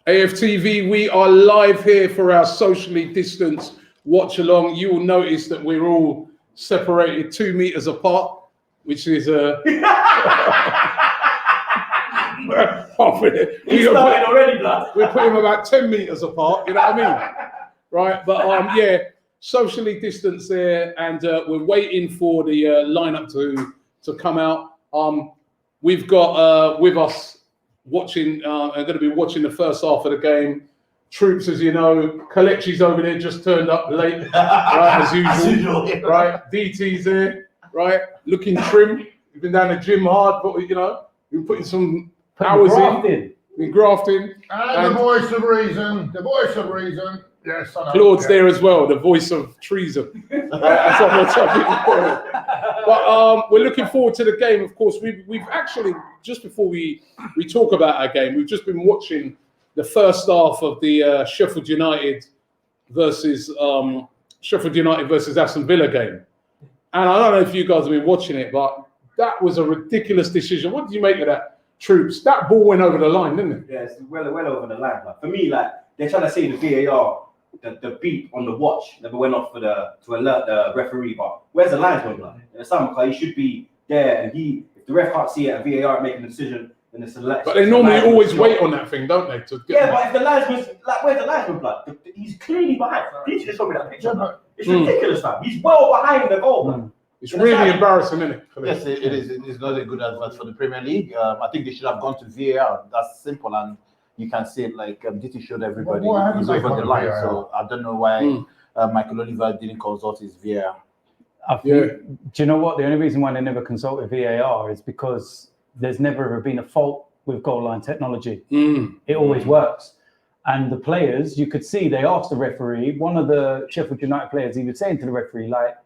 AFTV, we are live here for our socially distanced watch along. You will notice that we're all separated 2 meters apart, which is He started already, blood. We're putting them about 10 meters apart, you know what I mean? Right, but yeah, socially distanced there, and we're waiting for the lineup to come out. We've got with us watching, I'm going to be watching the first half of the game. Troops, as you know, Kalechi's over there, just turned up late, right, as usual. Right, DT's there, right, looking trim. We've been down the gym hard, but you know, we've been putting some hours in. Been grafting. And the voice of reason, Yes, I know. Claude's there as well, the voice of treason. That's what But we're looking forward to the game. Of course, we've actually, just before we talk about our game, we've just been watching the first half of the Sheffield United versus Aston Villa game. And I don't know if you guys have been watching it, but that was a ridiculous decision. What did you make of that, Troops? That ball went over the line, didn't it? Yeah, it's well over the line. Like, for me, like, they're trying to say the VAR, the beep on the watch never went off to alert the referee, but where's the linesman? Like, he should be there, and if the ref can't see it, and VAR making a decision, then it's a. But they normally always wait on that thing, don't they? But if the linesman's like, where's the linesman? Blood? He's clearly behind. Please just show me that picture. It's ridiculous, man. He's well behind the goal, man. It's really embarrassing, isn't it? Yes, it is. It is not a good advert for the Premier League. I think they should have gone to VAR. That's simple, and you can see it like DT showed everybody he's over the line. So I don't know why Michael Oliver didn't consult his VAR. Do you know what? The only reason why they never consulted VAR is because there's never ever been a fault with goal line technology. It always works. And the players, you could see, they asked the referee, one of the Sheffield United players, he was saying to the referee, like,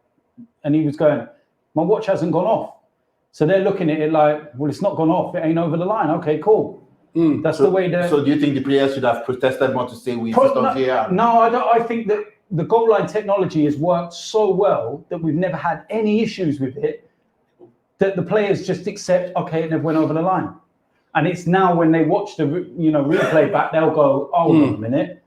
and he was going, my watch hasn't gone off. So they're looking at it like, well, it's not gone off. It ain't over the line. Okay, cool. That's the way that. So do you think the players should have protested more to say we insist on VAR? No, I don't. I think that the goal line technology has worked so well that we've never had any issues with it, that the players just accept, okay, it never went over the line. And it's now when they watch the replay back, they'll go, oh, hold on a minute.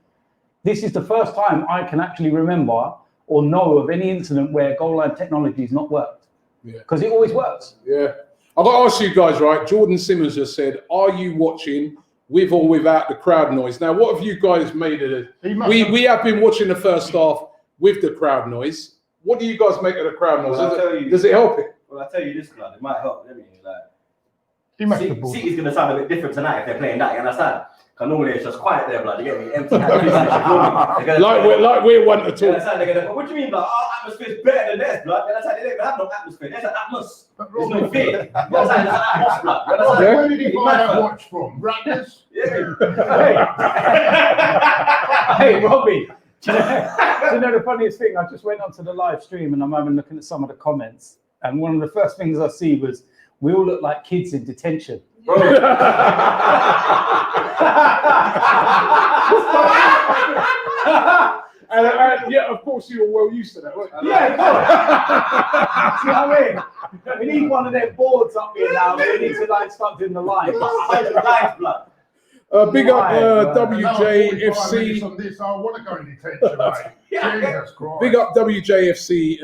This is the first time I can actually remember or know of any incident where goal line technology has not worked. Because it always works. Yeah. I've got to ask you guys, right? Jordan Simmons just said, are you watching with or without the crowd noise? Now, what have you guys made of it? We have been watching the first half with the crowd noise. What do you guys make of the crowd noise? Does it help it? Well, I tell you this, blood, it might help. I mean, City's going to sound a bit different tonight if they're playing that, you understand? Because normally it's just quiet there, blood. You get me? Empty. like we're one to talk. What do you mean, blood? Our atmosphere's better than theirs, blood. They don't even have no atmosphere. There's an atmosphere. There's no fear. You understand? There's an atmosphere, blood. Where did he buy that watch from? Ratners? Hey, Robbie. Do you know the funniest thing? I just went onto the live stream and I'm having looking at some of the comments. And one of the first things I see was, we all look like kids in detention. Bro. and yeah, of course you were well used to that, weren't you? Yeah, see what I mean? We need one of their boards up here now. We need to like start doing the line. Big up WJFC. On this, I want to go in detention, mate. Jesus Christ. Big up WJFC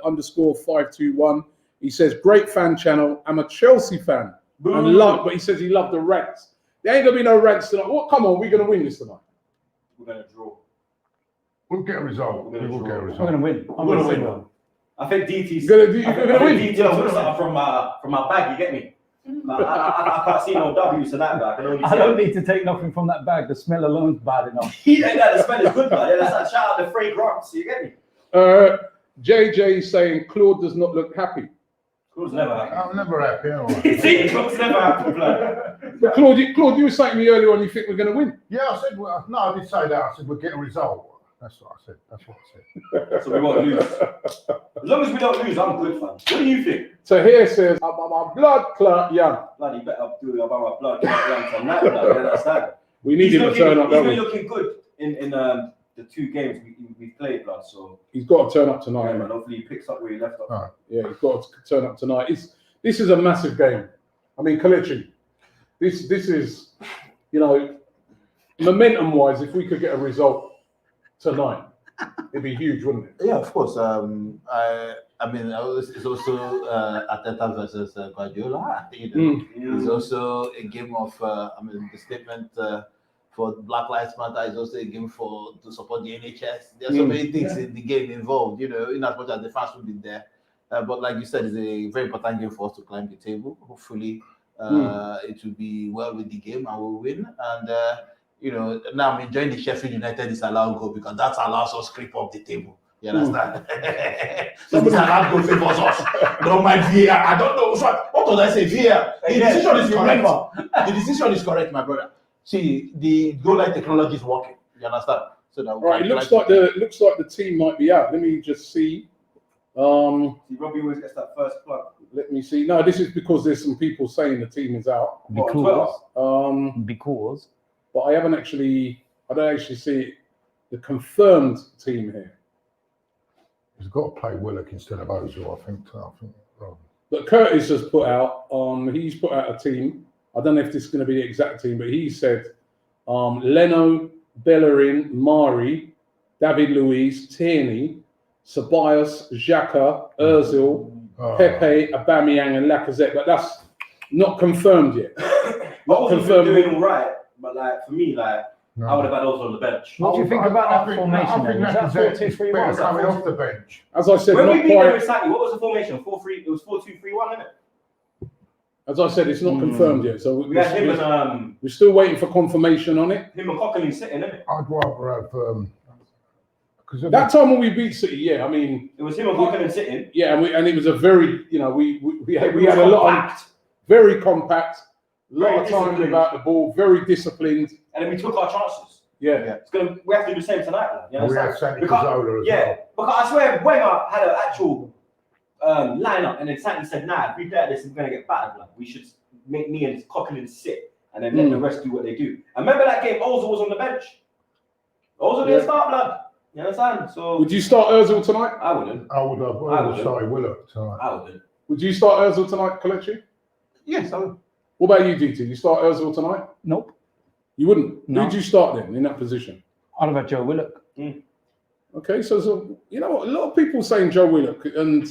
_521. He says, great fan channel. I'm a Chelsea fan. But he says he loved the rants. There ain't gonna be no rants tonight. Well, come on, we're gonna win this tonight. We're gonna draw. We'll get a result. We will get a result. I'm gonna win. I'm gonna win. I think DT's gonna win. DT's something from my bag. You get me? I can't see no W tonight, but I don't need to take nothing from that bag. The smell alone's bad enough. The smell is good, man. Yeah, that's shout out the fragrance. You get me? JJ is saying Claude does not look happy. Claude's never happy. I'm never happy. Claude's never happy, blood. But Claude, you were saying to me earlier on you think we're going to win. Yeah, I said, well, no, I did say that. I said, we'll get a result. That's what I said. So we won't lose. As long as we don't lose, I'm good, fam. What do you think? So here says, my blood clot young. Bloody better do about my blood clot young tonight, blood. You understand? We need him to turn up, don't we? He's been looking good in the 2 games we played, blood. So he's got to turn up tonight, yeah, man. Hopefully he picks up where he left off. Right. Yeah, he's got to turn up tonight. This is a massive game. I mean, Kalechi, this is, momentum-wise, if we could get a result tonight, it'd be huge, wouldn't it? Yeah, of course. I mean, it's also Arteta versus Guardiola. It's also a game of. I mean, the statement for Black Lives Matter is also a game to support the NHS. There are so many things in the game involved. In as much as the fans will be there, but like you said, it's a very important game for us to climb the table. Hopefully, it will be well with the game and we'll win. And now I'm enjoying the Sheffield United disallowed goal because that allows us to creep up the table. You understand? So this allowed goal favors us. Don't mind VAR. I don't know. What does I say? VAR. The decision is correct. The decision is correct, my brother. See, the goal line technology is working. You understand? So that right. It looks like the team might be out. Let me just see. Robbie always gets that first plug. Let me see. No, this is because there's some people saying the team is out. Because. But I don't actually see the confirmed team here. He's got to play Willock instead of Ozil, I think. But Curtis has put out. He's put out a team. I don't know if this is going to be the exact team, but he said Leno, Bellerin, Mari, David Luiz, Tierney, Ceballos, Xhaka, Ozil, Pepe, Aubameyang, and Lacazette. But that's not confirmed yet. Not confirmed. Doing all right, but like for me, like I would have had Ozil on the bench. What do you think about that formation? Is that 4-2-3-1? Coming off the bench. As I said, when not we beat quite. them exactly, what was the formation? 4-3. It was 4-2-3-1, isn't it? As I said, it's not confirmed yet, so we had him and we're still waiting for confirmation on it. Him and Coquelin sitting, isn't it? I'd rather have because that time when we beat City, yeah, I mean it was him and Coquelin sitting. Yeah, and it was a very, we had a lot of very compact, a lot of time without the ball, very disciplined, and then we took our chances. Yeah. We have to do the same tonight. You know, we had Santi Cazorla as well. Because I swear Wenger had an actual lineup, and then Santi said, "Nah, if we play like this, we're gonna get battered. Like, we should make me and Coquelin sit, and then let the rest do what they do." I remember that game. Ozil was on the bench. Ozil didn't start, blood. You understand? So would you start Ozil tonight? I wouldn't. I would have started Willock tonight. I wouldn't. Would you start Ozil tonight, Kelechi? Yes, I would. What about you, DT? You start Ozil tonight? Nope. You wouldn't? No. Who'd you start then in that position? I'd have had Joe Willock. Okay, so you know what? A lot of people saying Joe Willock, and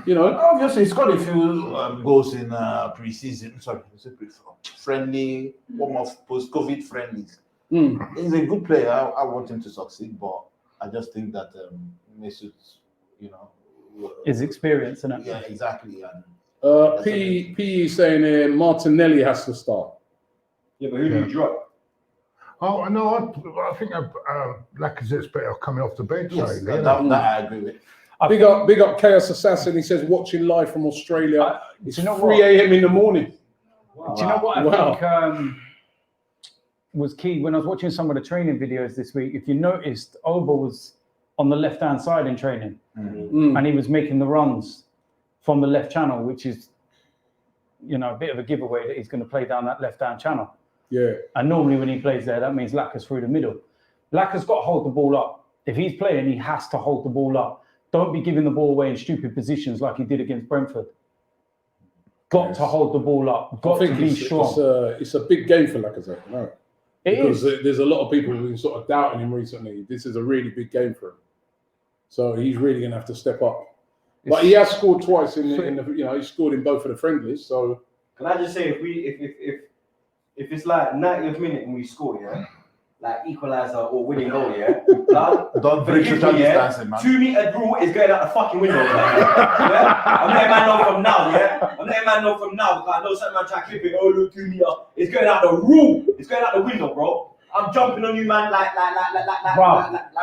you know, obviously he's got a few goals in pre-season. Sorry, friendly, warm of post-COVID friendlies. He's a good player. I want him to succeed, but I just think that Mesut, his experience, isn't it? Yeah, exactly. And P saying Martinelli has to start. Yeah, but who do you drop? Oh no, I think Lacazette's better coming off the bench. Yes, lately, that I agree with. Big up Chaos Assassin. He says watching live from Australia. It's 3 a.m. in the morning. Wow. Do you know what I think was key when I was watching some of the training videos this week? If you noticed, Oba was on the left-hand side in training, and he was making the runs from the left channel, which is, a bit of a giveaway that he's going to play down that left-hand channel. Yeah. And normally when he plays there, that means Lacazette through the middle. Lacazette's got to hold the ball up. If he's playing, he has to hold the ball up. Don't be giving the ball away in stupid positions like he did against Brentford. Got to hold the ball up. Got to be strong. It's a big game for Lacazette. No. Because there's a lot of people who've been sort of doubting him recently. This is a really big game for him. So he's really going to have to step up. But he has scored twice in the he scored in both of the friendlies. So can I just say, if it's like 90th minute and we score, yeah, like equaliser or winning goal, yeah, don't break social distancing, man. 2 meter rule is going out the fucking window. Yeah? I'm letting man know from now, yeah. I'm letting man know from now because I know some man try to clip it. Oh look, 2 meter. It's going out the rule. It's going out the window, bro. I'm jumping on you, man, like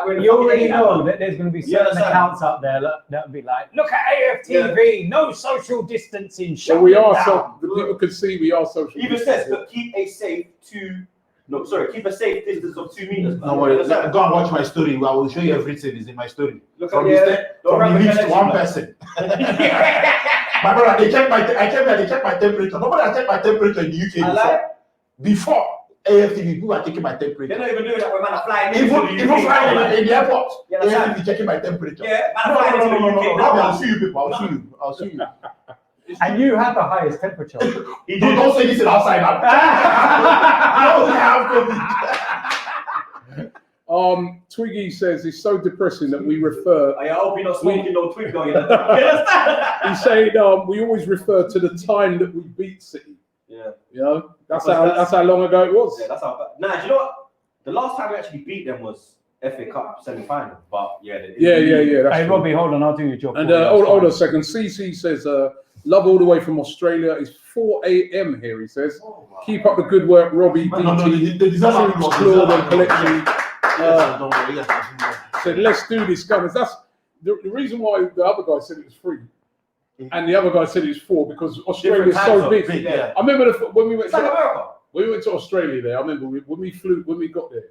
we're in the you already know that there's going to be certain accounts up there that'll be like, look at AFTV, no social distancing. So we are the people could see we are social. Even says, but keep a safe distance of 2 meters. No worry, go and watch my story. I will show you everything is in my story. Look from the least to one person. My brother, they check my temperature. Nobody has checked my temperature in the UK before. AFTV, people are taking my temperature. They're not even doing that when man are flying even flying in the airport. Yeah, AFTV checking my temperature. Yeah, man are flying into the UK. I'll see you people. I'll see you. And you have the highest temperature. Don't say this outside. I only have COVID. Twiggy says it's so depressing that we refer. I hope you're not smoking no twig though. You understand? He's saying we always refer to the time that we beat City. Yeah. You know, that's how long ago it was. Yeah, that's how. Nah, do you know what? The last time we actually beat them was FA Cup semi-final. But yeah. That's Hey, true. Robbie, hold on, I'll do your job. And hold on a second. CC says, love all the way from Australia. It's 4 a.m. here, he says. Keep up the good work, Robbie, DT, Claude and Collection. Said, let's do this, guys. That's the reason why the other guy said it was 3. And the other guy said it was 4 because Australia's so big. Yeah. I remember when we went It's like America. when we went to Australia there, I remember when we got there,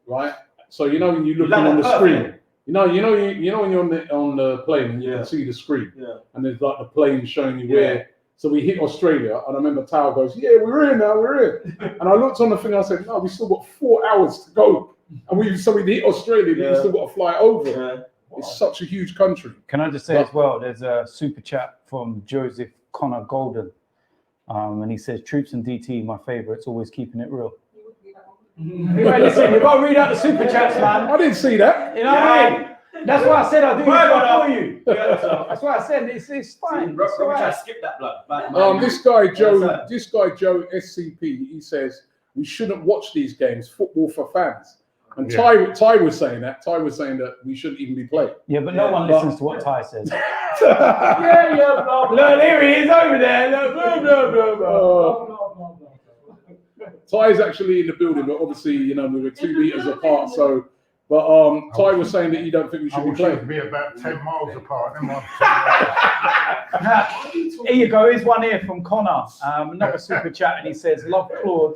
right? So you know when you're looking on the screen, you know when you're on the plane and you can see the screen, and there's like the plane showing you where. So we hit Australia, and I remember Tao goes, "Yeah, we're here now, we're here." And I looked on the thing, I said, "No, we still got 4 hours to go." And we hit Australia, but we still got to fly over. Yeah. It's such a huge country. Can I just say as well, there's a super chat from Joseph Connor Golden. And he says, Troops and DT, my favourites, always keeping it real. Anyway, listen, you've got to read out the super chats, man. I didn't see that. You know what I mean? That's why I said I'll do your job for you. That's why I said it's fine. It's all right. Skip that blood. This guy Joe SCP, he says we shouldn't watch these games. Football for fans. And Ty was saying that. Ty was saying that we shouldn't even be playing. Yeah, but no one listens to what Ty says. Blah, blah. Look, here he is over there. Look, blah, blah, blah. Ty is actually in the building, but obviously, we were 2 meters apart. So, but Ty was saying that you don't think we should be playing. Be about 10 miles apart. Here you go. Here's one here from Connor. Another super chat, and he says, "Love Claude.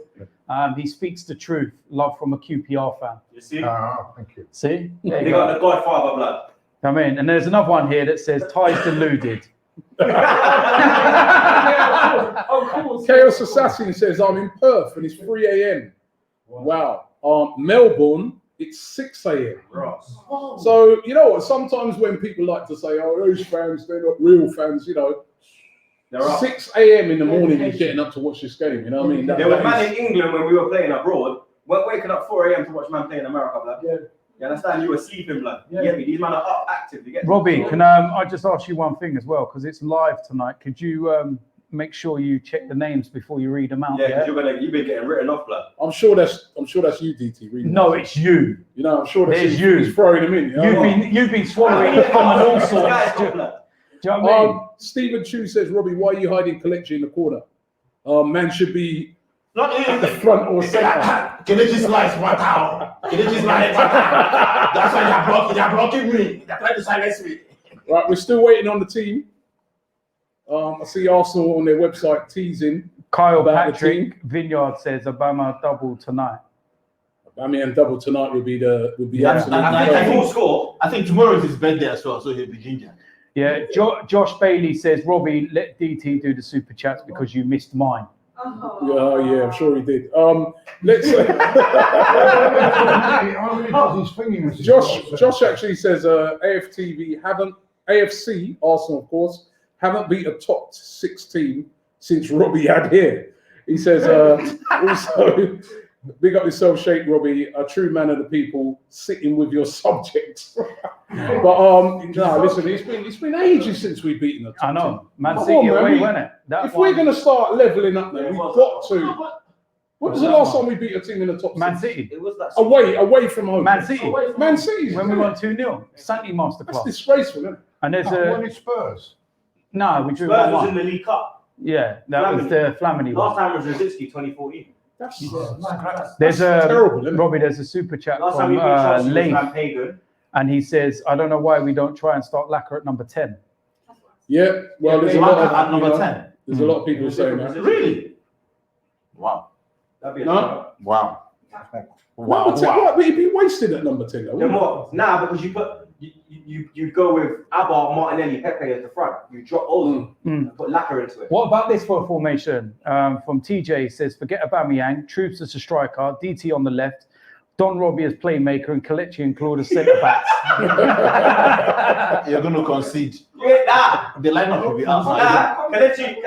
He speaks the truth. Love from a QPR fan." You see? Thank you. See? There They you got go. the Godfather blood. Come in, and there's another one here that says, "Ty's deluded." Chaos Assassin says, I'm in Perth and it's 3 a.m. Wow. Melbourne, it's 6 a.m. So, you know what? Sometimes when people like to say, oh, those fans, they're not real fans, 6 a.m. in the morning is getting up to watch this game. You know what I mean? There was man in England when we were playing abroad, weren't waking up 4 a.m. to watch man play in America, blood. Yeah. You understand? You were sleeping, blood. You get me? These men are up active. You get me? Robbie, can I just ask you one thing as well, because it's live tonight. Could you make sure you check the names before you read them out? Yeah, because you've been getting written off, blood. I'm sure that's you, DT. Reading no, it's you. I'm sure that's you. He's throwing them in. You've been swallowing it from an all sorts. Do you know what I mean? Stephen Chu says, Robbie, why are you hiding Kelechi in the corner? Man should be at the front or centre. Kelechi slice one out. Kelechi slice one out. That's why they're blocking me. They're trying to silence me. Right, we're still waiting on the team. I see Arsenal on their website teasing. Kyle about Patrick Vineyard says Obama double tonight. And double tonight would be absolutely. Full score. I think tomorrow is his birthday as well, so he'll be ginger. Yeah, Josh Bailey says, Robbie, let DT do the super chats because you missed mine. Yeah, I'm sure he did. Let's. Josh actually says AFTV AFC Arsenal, of course, haven't beat a top 6 team since Robbie had here. He says also, big up yourself, Sheikh Robbie, a true man of the people, sitting with your subjects. But no, listen, it's been ages since we've beaten the top I know, team. Man City away, wasn't it? We're going to start leveling up now, we've got to. When was the last time we beat a team in the top 6? Man City. It was that Away from home. Man City. Man City. When we won 2-0. Santi That's masterclass. disgraceful, isn't it? And there's When it's Spurs. No, we drew Spurs was in 1-1. the League Cup. Yeah, that was the Flamini Last one. time was Rosicki 2014. There's terrible, isn't it? Robbie, there's a super chat Last time from we beat Chelsea was Leif, Van Pagan. and he says, I don't know why we don't try and start Lacquer at number 10. Yeah, well, there's a lot of at number 10. There's a lot of people saying that. Really? Wow. That'd be a No. Wow. Wow, but he'd be wasted at number 10, though. Then wouldn't what? Nah, because you go with Abba, Martinelli, Pepe at the front. You drop all and put Lacquer into it. What about this for a formation? From TJ says, forget Aubameyang, Troops as a striker, DT on the left, Don Robbie as playmaker, and Kelechi and Claude as centre backs. You're going to concede. Yeah, nah. The lineup will be outside. Nah, Kelechi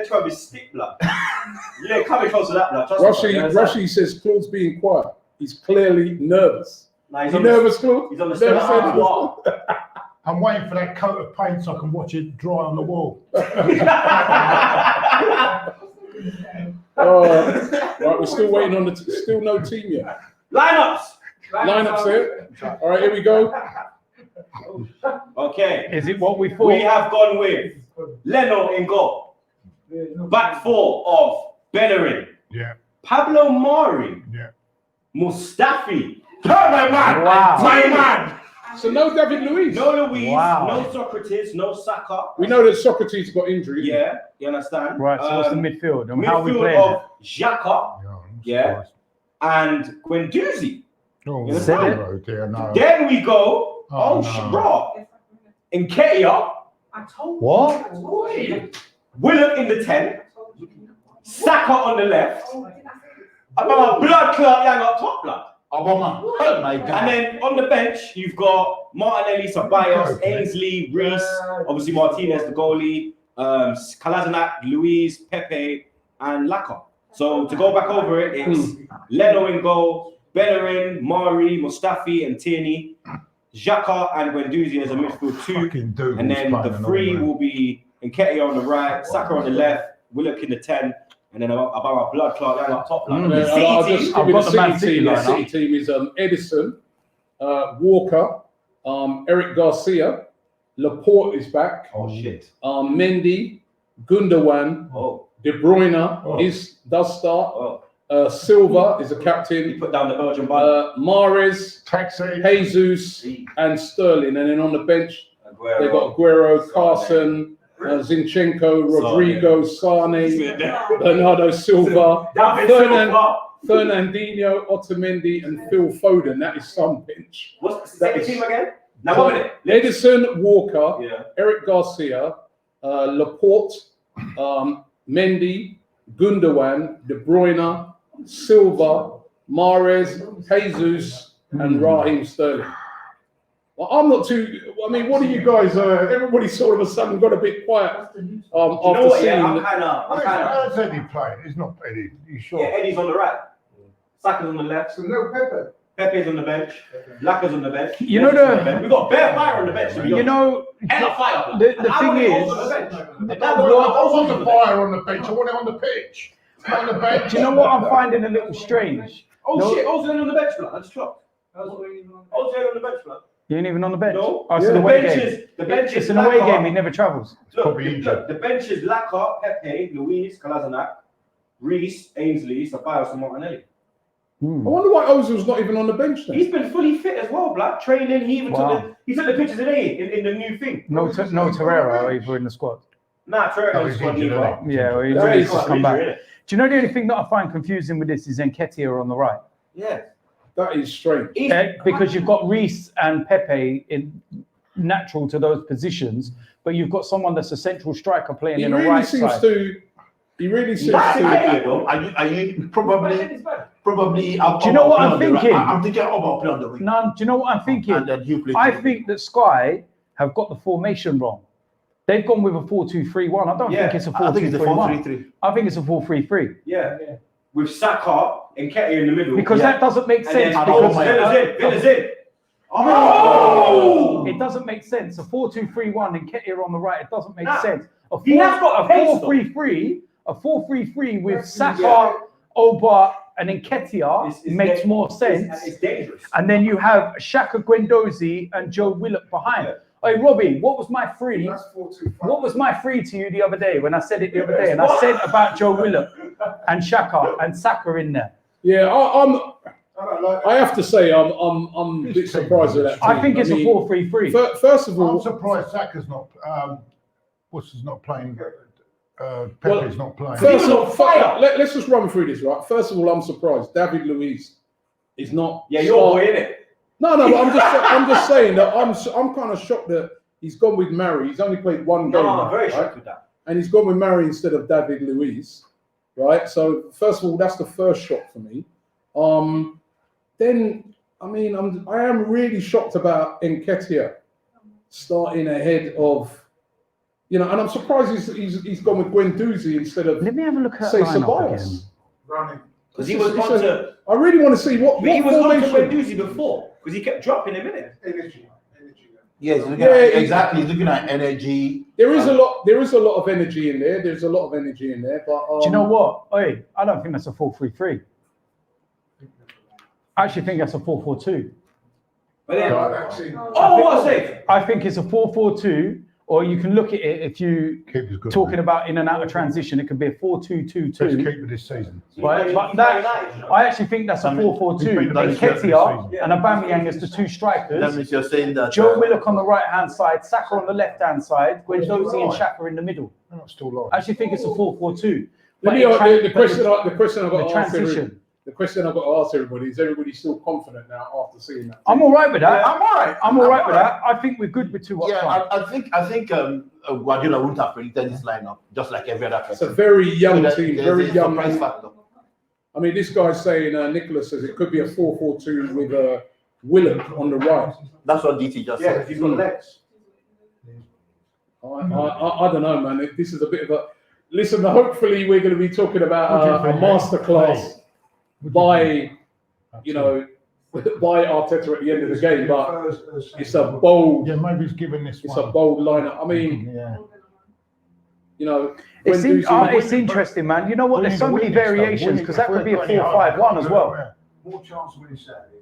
come with his stick, blood. You ain't coming close to that, blood. Trust me, Rashi says Claude's being quiet. He's clearly nervous. Nah, he's You on the, nervous, Claude? he's on the Nervous, step. nervous? Wow. I'm waiting for that coat of paint so I can watch it dry on the wall. Right, we're still waiting on still no team yet. Lineups. Lineups here. All right, here we go. Okay. Is it what we thought? We have gone with Leno in goal. Back four of Bellerin. Yeah, Pablo Mari. yeah. Mustafi. My man! Wow. My man! So no David Luiz. No Luis. Wow. No Socrates. No Saka. We know that Socrates got injured. Yeah, you understand? Right, so what's the midfield? And how are we Midfield playing of Xhaka Yeah. Yeah. and Guendouzi. Oh, You said it. oh dear, no. Then we go, Oh, Raw. Nketiah, What? Willock in the 10, Saka on the left, about blood clot young up top, blood. Obama. Oh my God. And then on the bench, you've got Martinelli, Ceballos, Ainsley, Reece, obviously Martinez, the goalie, Kolasinac, Luis, Pepe, and Laka. So to go back over it, it's Leno in goal, Bellerin, Mari, Mustafi, and Tierney, Xhaka and Guendouzi as a midfield 2. Fucking dude And was then playing the an 3 old man. will be Nketiah on the right, Saka on the left, Willock in the 10, and then about a blood clot young up top. Like. The City I'll team, just I've give you got the the Man City City team. The lineup. City team is Edison, Walker, Eric Garcia, Laporte is back, oh shit. Mendy, Gundogan, Oh, De Bruyne Oh. does start. oh. Silva is a He captain. put down the Belgian bun. Mahrez, Taxi. Jesus, and Sterling. And then on the bench, Aguero. they've got Aguero, Carson, Zinchenko, Rodrigo, Sane, Bernardo Silva, David Fernan- Silva. Fernandinho, Otamendi, and Phil Foden. That is some bench. What's the That second is- team again? Now, 1 minute. Edison, Walker, Yeah. Eric Garcia, Laporte, Mendy, Gundogan, De Bruyne, Silva, Mahrez, Jesus, and Raheem Sterling. Well, I'm not too. I mean, what are you guys? Everybody sort of a sudden got a bit quiet after You know what? seeing. Yeah, I'm kind of. How's Eddie playing? He's not Eddie. You sure? Yeah, Eddie's on the right. Saka's on the left. So no Pepe. Pepe's on the bench. Laka's on the bench. You know Messi's on the bench. We've got bare fire on the bench. To be You honest. know, And a fire. the And I thing want it is- on the bench. I want the fire on the bench. I want it on the pitch. Not on the bench. do you know what I'm finding a little strange? Oh No. shit! Ozil on the bench, blood. I just clocked. Ozil on the bench, blood. You ain't even on the bench. No. Oh, it's Yeah. an The away bench game. is the bench It's is an away Laka. game. He never travels. Look, Probably injured. the bench is Laka, Pepe, Luis, Kolasinac, Reece, Ainsley, Ceballos, and Martinelli. I wonder why Ozil's not even on the bench then. He's been fully fit as well, blood. Training. He even Wow. took the pictures today in the new thing. No Torreira either in the squad. Nah, Oh, Trevor he's was squad injured, neither. isn't Yeah, well, he's That ready is to quite come back. Injury, innit? Do you know the only thing that I find confusing with this is Nketiah on the right? Yeah. That is strange. Because you've got Reece and Pepe in natural to those positions, but you've got someone that's a central striker playing He in the really right seems side. to. He really seems Nah, to. Are you probably? Do you know what I'm thinking? I'm thinking about play on the wing. No, do you know what I'm thinking? And then you play. I think that Sky have got the formation wrong. They've gone with a 4-2-3-1. I don't Yeah, think it's a I think it's the 4-2-3-1. 4-3-3. I think it's a 4-3-3. Yeah. With Saka and Nketiah in the middle. Because yeah. that doesn't make And sense. then Because Villa's in. Oh! it doesn't make sense. A 4-2-3-1 and Nketiah on the right, it doesn't make Nah. sense. He has got a pace, though. 4-3-3 with Saka, Yeah. Oba, and Nketiah It's makes da- more sense. It's dangerous. And then you have Shaka Guendouzi and Joe Willock behind. Yeah. Hey, Robbie, what was my free? That's 4-2-5. What was my free to you the other day when I said it the other day? And I said about Joe Willock and Shaka and Saka in there. Yeah, I don't like I have to say I'm a bit surprised at that. I team. think it's a mean, 4-3-3. First of I'm all, surprised Saka's not. What's his not playing? Well, Pepe's not playing. first of He's all, on fire. let's just run through this, right? First of all, I'm surprised David Luiz is not. Yeah, you're boy, innit? No, but I'm just saying that I'm kind of shocked that he's gone with Mari. He's only played one game, No, I'm very right? shocked with that. And he's gone with Mari instead of David Luiz, right? So first of all, that's the first shock for me. Then I mean, I am really shocked about Nketiah starting ahead of, and I'm surprised he's gone with Guendouzi instead of Let me have a look at say that lineup again. Ceballos. running. Because he was on to. I really want to see what He was on to formation. Guendouzi before because he kept dropping him in it. Energy. Yeah, he's looking Yeah, at, exactly. He's looking at energy. There is a lot. There is a lot of energy in there. There's a lot of energy in there. But Do you know what? Hey, I don't think that's a 4-3-3. I actually think that's a 4-4-2. But then, Actually, what's it? I think it's a 4-4-2, or you can look at it if you Keeper's good. talking about in and out of transition. It could be a 4-2-2-2. Best keeper this season. But that, I actually think that's a 4-4-2. He's been the best Nketiah this season. and Aubameyang as the two That strikers. means you're saying that. Joe Willock on the right-hand side, Saka on the left-hand side, Guendouzi and Xhaka in the middle. They're not still live. I actually think it's a 4-4-2. let me But ask the question. The question I've got the to ask transition. the question I've got to ask everybody is: everybody still confident now after seeing that? I'm all right with that. I'm all right. I'm all right with that. I think we're good with 2 up Yeah, front. I think Guardiola wouldn't have predicted this lineup just like every other It's a person. very young There's team, a very young. surprise factor. I mean, this guy's saying, Nicholas says it could be a 4-4-2 with Willock on the right. That's what DT just Yeah, said. he's got legs. I don't know, man. This is a bit of a. Listen, hopefully we're going to be talking about What do you a think? masterclass by, you know, by Arteta at the end of the game. But it's a bold, Yeah, maybe he's given this it's one. a bold lineup. I mean, Yeah. you know, It's, Guendouzi- it's interesting, man. You know what? There's so many variations because that could be a 4-5-1 as well. more chance of winning Saturday.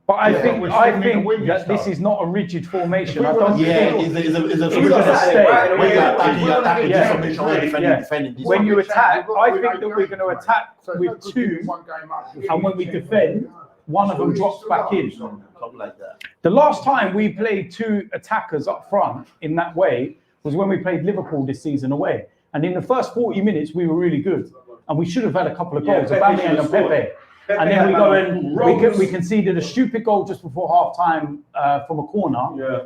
But I Yeah, think we still need to win that this this is not a rigid formation. I If we don't were- Yeah, think it's a It's we're gonna gonna stay. say Right, when you're yeah. attacking Yeah. formation, or Yeah. defending this when one. you attack. I think that we're going to attack So it's with not good 2, giving one game up. and when we defend, one of them drops back in. Something like that. The last time we played 2 attackers up front in that way was when we played Liverpool this season away. And in the first 40 minutes, we were really good. And we should have had a couple of goals, Yeah, Pepe should Aubameyang have and Pepe. scored. And then we go and we Rose. conceded a stupid goal just before half time from a corner. Yeah.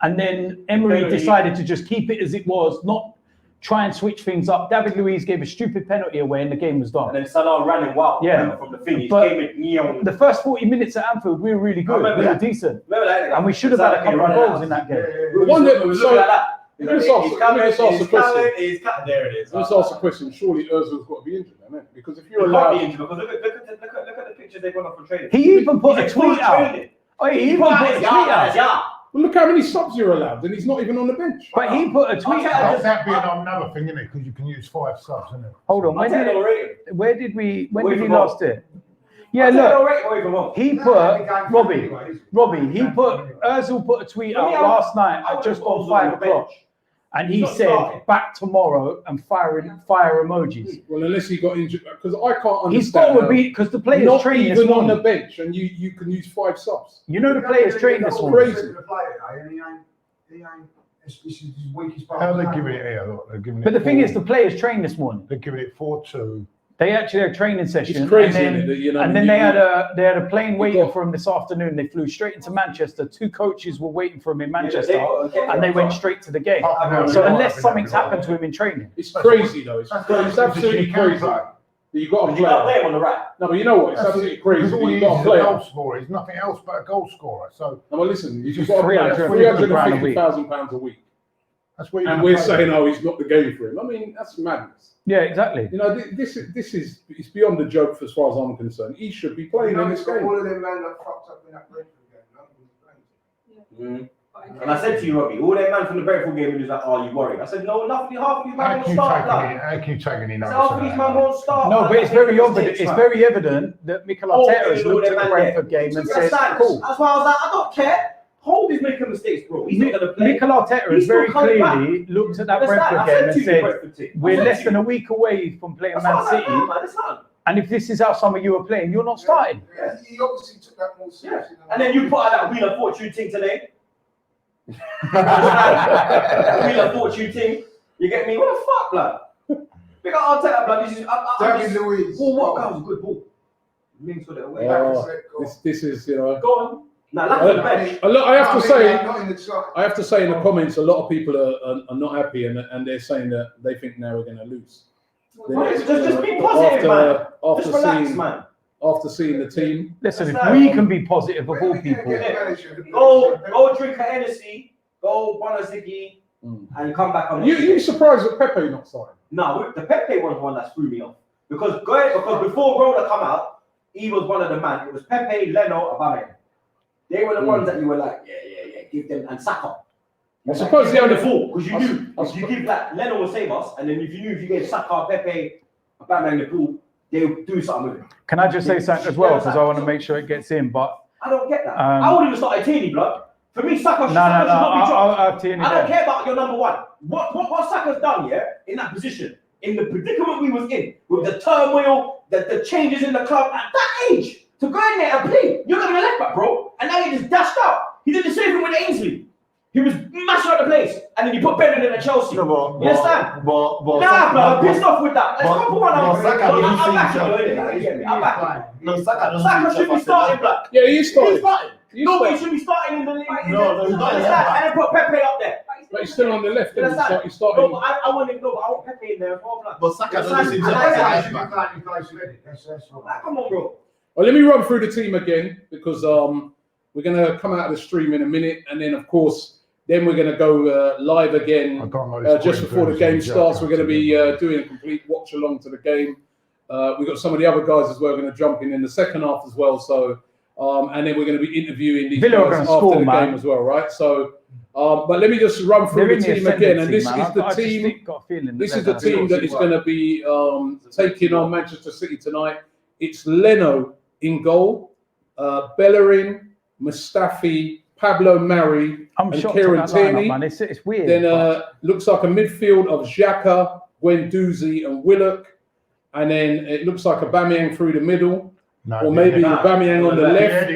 And then Emery Penalty. decided to just keep it as it was, not try and switch things up. David Luiz gave a stupid penalty away and the game was And done. then Salah ran it wild. Yeah. Remember, from the finish. But Came in neon. The first 40 minutes at Anfield, we were really good. remember We were that. decent. Remember that? And we should have had a couple of goals in that game. The one that- we was so- looking at that. You know, Let me just ask- he's let me just coming, ask he's a question. coming, he's coming. There it is. Let's ask a question. Surely Ozil's got to be injured, isn't it? Because if you're You're allowed, allowed because look at the pictures they've got up for training. He even put a He's in full tweet out. training. Oh, he He even put put a out tweet his yard, out. yard. well, look how many subs you're allowed, and he's not even on the bench. But he put a tweet Okay. out. That being another thing, isn't it? Because you can use 5 subs, isn't it? Hold on. I'll take it already. Where did we? When Away did he from home. last it? Yeah, I'll take it look. already away from home. He put Robbie. He put Ozil put a tweet out last night at just on 5 o'clock, and he He's not said starting. back tomorrow and fire emojis. Well, unless he got injured, because I can't understand. He's got to how be because the players not train this even on the morning. bench, and you can use 5 subs. You know the players train this That's morning. crazy. This is his weakest part. How are they giving it here? Look, they're giving But it the thing 4. is, the players train this morning. They're giving it 4-2. They actually had a training session. It's crazy, and then, isn't it, that, you know, and then you- they had a plane waiting got- for him this afternoon. They flew straight into Manchester. 2 coaches were waiting for him in Yeah, Manchester, they- and they went straight to the game. Oh, So no, unless no, something's no, no. happened to him in training, It's crazy though. It's That's absolutely you crazy. can play. You've got to You can't play. play him on the right. No, but you know what? It's absolutely crazy. Because all he You've is got to is a play. goal scorer. He's nothing else but a goal scorer. So No, but listen, you've Just got to play. £350,000 £350,000 a week, that's where you and can we're play. saying, oh, he's not the game for him. I mean, that's madness. yeah, exactly. You know, this is it's beyond the joke as far as I'm concerned. He should be playing in this game. All of them man that fucked up in that Brentford game. None of them playing. And I said to you, Robbie, all that man from the Brentford game, he was like, "Oh, you worried?" I said, "No, nothing. Half of these man won't start." How can you take any I notice said, "Half of of these that? man won't start." No, man. but it's That's very what obvious. takes, It's man. very evident that Mikel Oh, Arteta has they know looked them at the man Brentford there. game and That's said, fine. "Cool." That's why I was like, "I don't care. Hold is making mistakes, bro. He's not gonna play." Mikel Arteta has He's very still coming back. clearly looked at that Understand? Brentford I game said and to you, said, Brentford team. I "We're said less to than you. a week away from playing That's Man what I was like, City, "No, man, it's not." and if this is how some of you are playing, you're not starting." Yeah, he obviously took that more Yeah. seriously. than And then you put out that Wheel of Fortune thing today. Wheel of Fortune thing. You get me? What the fuck, blood? Big up Arteta, blood. This is. David Luiz. Oh, what? That was a good ball. Means for the away. This is, you know. Go on. Now, lack of the bench. I have to say, Not in the side. I have to say in the comments, a lot of people are not happy, and they're saying that they think now we're going to lose. Just be positive, man. After Just relax, seeing man. after seeing the team. Listen, if That's we right. can be positive of When all we gonna people, get a manager? Go drink a Hennessy, go Bonazigi, and come back on You surprised that Pepe not starting? No, the Pepe one's one that threw me off. because before Roller come out, he was one of the man. It was Pepe, Leno, Aubameyang. They were the ones that you were like, yeah, give them and Saka. I suppose the only only four because you knew if you give like Leno will save us, and then if you gave Saka, Pepe, Aubameyang the ball, they'll do something with it. Can I just say something as well, because I want to make sure it gets in, but I don't get that. I wouldn't even start a Tierney, blood. For me, Saka should not be dropped. I'll have Tierney I don't there. care about your number one. What Saka's done, yeah, in that position, in the predicament we was in, with the turmoil, the changes in the club at that age, to go in there and play, you're gonna be left back, bro. And now he just dashed out. He did the same thing with Ainsley. He was mashing up the place, and then you put Bennett in at Chelsea. No, you understand? But I'm pissed off with that. Let's go for one. I'm Saka should be starting, black. Yeah, he's starting. Nobody should be starting in the league. No, he's not. And then put Pepe up there. But he's still on the left. You Isn't he? understand? He's starting. No, but I want Pepe in there. But Saka That's doesn't seem to fine. have a back. Come on, bro. Well, let me run through the team again because we're going to come out of the stream in a minute, and then of course, then we're going to go live again just before the game starts. We're going to be doing a complete watch along to the game. We've got some of the other guys as well going to jump in the second half as well. So, and then we're going to be interviewing these guys after the game as well, right? So, but let me just run through the team again, and this is the team. This is the team that is going to be taking on Manchester City tonight. It's Leno in goal, Bellerin, Mustafi, Pablo Mari, and Kieran Tierney. It's weird. Then looks like a midfield of Xhaka, Guendouzi, and Willock. And then it looks like Aubameyang through the middle, or maybe Aubameyang on the left.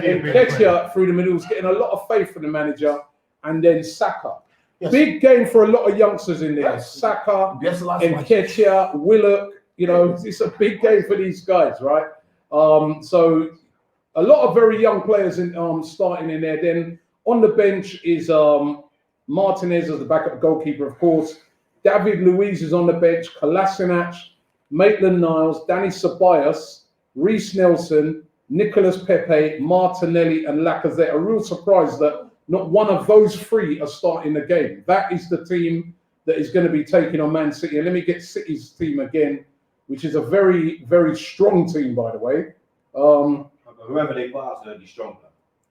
And Ketia through the middle is getting a lot of faith from the manager. And then Saka. Yes. Big game for a lot of youngsters in there. Yes. Saka, and Ketia, Willock. You know, it's a big game for these guys, right? So a lot of very young players in starting in there. Then on the bench is Martinez as the backup goalkeeper, of course. David Luiz is on the bench. Kolasinac, Maitland-Niles, Danny Ceballos, Reece Nelson, Nicolas Pepe, Martinelli, and Lacazette. A real surprise that not one of those three are starting the game. That is the team that is going to be taking on Man City. And let me get City's team again, which is a very, very strong team, by the way. Whoever they put out is going to be stronger.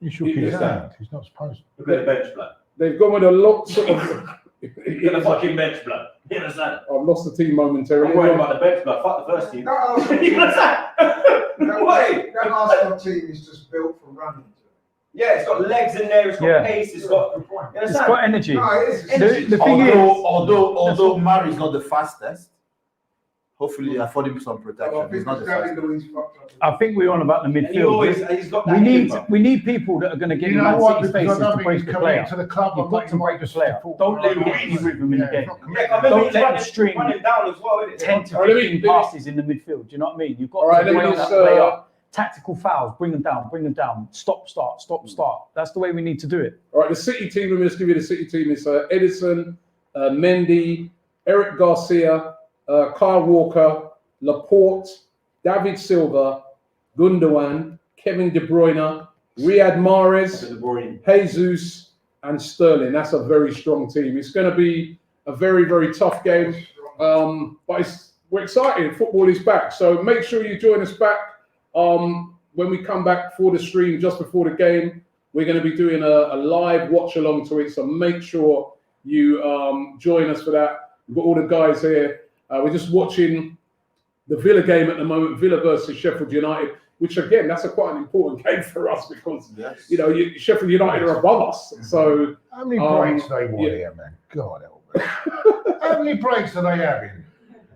You shook his hand. He's not supposed to. Look at the bench, blood. They've gone with a lot of... Get the fucking bench, blood. You understand? I've lost the team momentarily. I'm worried about the bench, blood. Fuck the first team. You understand? That Arsenal team is just built for running. Yeah, it's got legs in there, it's got pace, it's got energy. No, it is. The thing is, although Mari is not the fastest, hopefully afford him some protection. He's not the fastest. I think we're on about the midfield. We need people that are going to get in Man City's faces to break the player. You've got to break the player. Don't let him get any rhythm in the game. Don't let him string 10 to 15 passes in the midfield. Do you know what I mean? You've got to break that player. Tactical fouls, bring them down. Stop, start. That's the way we need to do it. All right, the City team, let me just give you the City team. It's Edison, Mendy, Eric Garcia, Kyle Walker, Laporte, David Silva, Gundogan, Kevin De Bruyne, Riyad Mahrez, Jesus, and Sterling. That's a very strong team. It's going to be a very, very tough game, but we're excited. Football is back, so make sure you join us back. When we come back for the stream just before the game, we're going to be doing a live watch along to it. So make sure you join us for that. We've got all the guys here. We're just watching the Villa game at the moment, Villa versus Sheffield United, which again, that's quite an important game for us because, you know, Sheffield United are above us. So how many breaks they want here, man? God help me. How many breaks do they have in?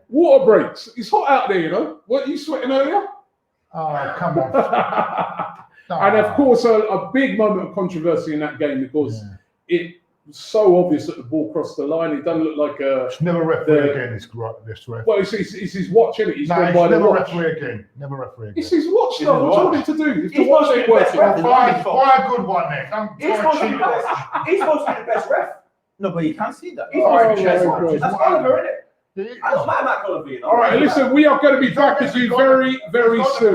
Water breaks. It's hot out there, you know. Weren't you sweating earlier? Oh, come on. And of course, a big moment of controversy in that game because it was so obvious that the ball crossed the line. It doesn't look like a... It's never referee again, this ref. Well, it's his watch, isn't it? He's no, by the watch. Never referee again. It's his watch, though. What do you want him to do? If the watch ain't working. Buy a good one, then. He's supposed to be the best ref. No, but you can't see that. He's supposed to be the best one. That's Oliver, isn't it? I don't mind Matt Oliver. All right, listen, we are going to be back with you very, very soon.